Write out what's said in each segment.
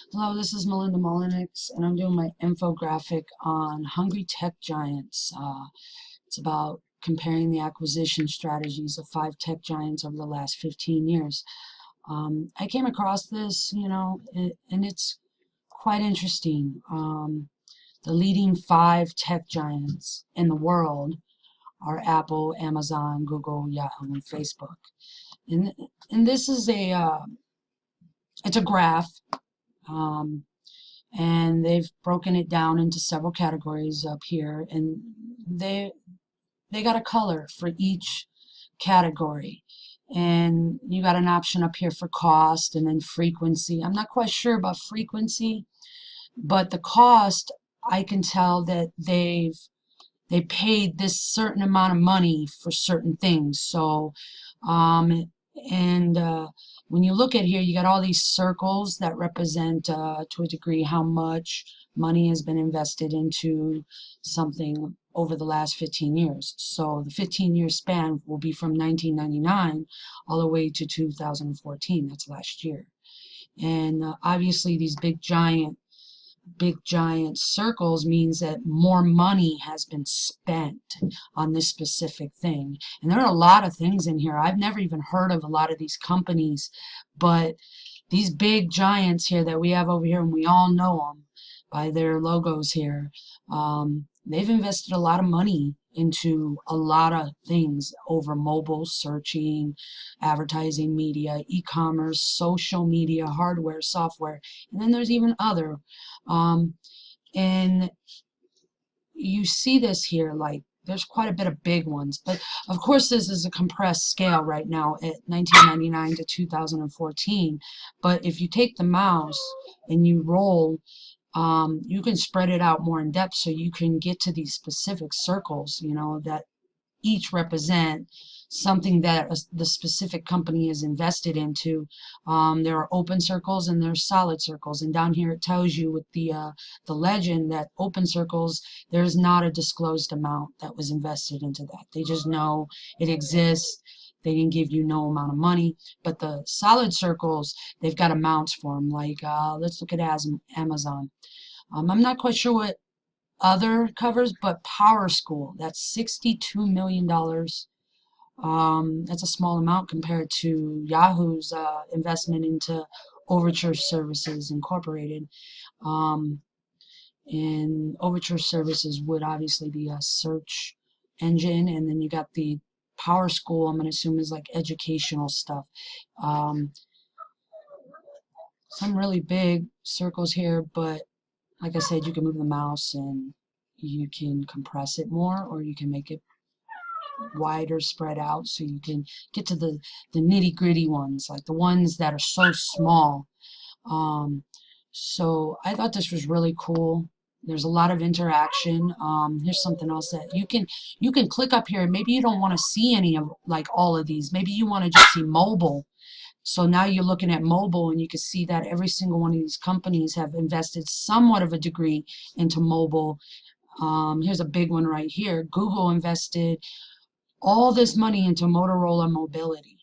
Hello, this is Melinda Mullenix, and I'm doing my infographic on hungry tech giants. It's about comparing the acquisition strategies of 5 tech giants over the last 15 years. I came across this, and it's quite interesting. The leading 5 tech giants in the world are Apple, Amazon, Google, Yahoo, and Facebook. And, and this is it's a graph. Um, and they've broken it down into several categories up here, and they got a color for each category, and you got an option up here for cost and then frequency. I'm not quite sure about frequency, but the cost, I can tell that they paid this certain amount of money for certain things. So and when you look at here, you got all these circles that represent to a degree how much money has been invested into something over the last 15 years. So the 15-year span will be from 1999 all the way to 2014. That's last year. And obviously these big giant circles means that more money has been spent on this specific thing. And there are a lot of things in here. I've never even heard of a lot of these companies, but these big giants here that we have over here, and we all know them by their logos here, they've invested a lot of money into a lot of things over mobile, searching, advertising, media, e-commerce, social media, hardware, software, and then there's even other. And you see this here, like there's quite a bit of big ones, but of course this is a compressed scale right now at 1999 to 2014. But if you take the mouse and you roll, you can spread it out more in depth, so you can get to these specific circles, that each represent something that the specific company is invested into. There are open circles and there's solid circles, and down here it tells you with the legend that open circles, there's not a disclosed amount that was invested into that. They just know it exists. They didn't give you no amount of money. But the solid circles, they've got amounts for them. Like let's look at Amazon. I'm not quite sure what other covers, but Power School, that's $62 million. That's a small amount compared to Yahoo's investment into Overture Services Incorporated. And Overture Services would obviously be a search engine, and then you got the Power School, I'm going to assume, is like educational stuff. Some really big circles here, but like I said, you can move the mouse and you can compress it more, or you can make it wider, spread out, so you can get to the nitty-gritty ones, like the ones that are so small. So I thought this was really cool. There's a lot of interaction. Here's something else that you can click up here, and maybe you don't want to see any of like all of these. Maybe you want to just see mobile. So now you're looking at mobile, and you can see that every single one of these companies have invested somewhat of a degree into mobile. Here's a big one right here. Google invested all this money into Motorola Mobility.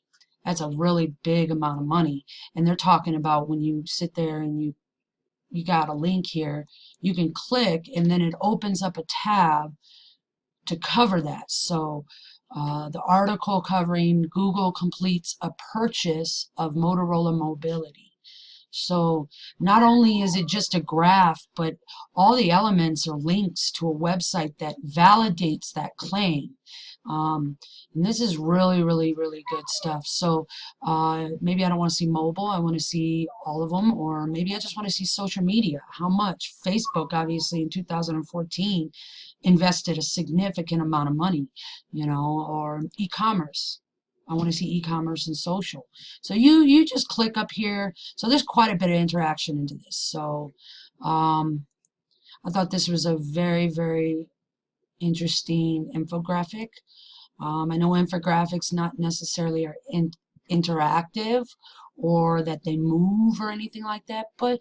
That's a really big amount of money. And they're talking about when you sit there and you got a link here, you can click, and then it opens up a tab to cover that. So the article covering Google completes a purchase of Motorola Mobility. So not only is it just a graph, but all the elements are links to a website that validates that claim. And this is really, really, really good stuff. So maybe I don't want to see mobile, I want to see all of them, or maybe I just want to see social media. How much? Facebook, obviously, in 2014 invested a significant amount of money, or e-commerce. I want to see e-commerce and social. So you just click up here. So there's quite a bit of interaction into this. So I thought this was a very, very interesting infographic. I know infographics not necessarily are interactive or that they move or anything like that, but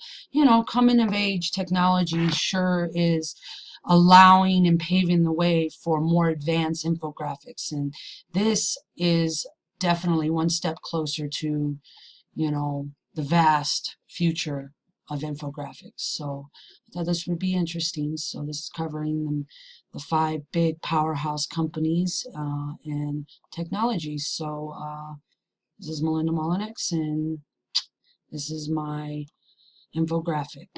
coming of age technology sure is allowing and paving the way for more advanced infographics, and this is definitely one step closer to the vast future of infographics. So I thought this would be interesting. So this is covering the five big powerhouse companies in technology. So this is Melinda Molyneux, and this is my infographic.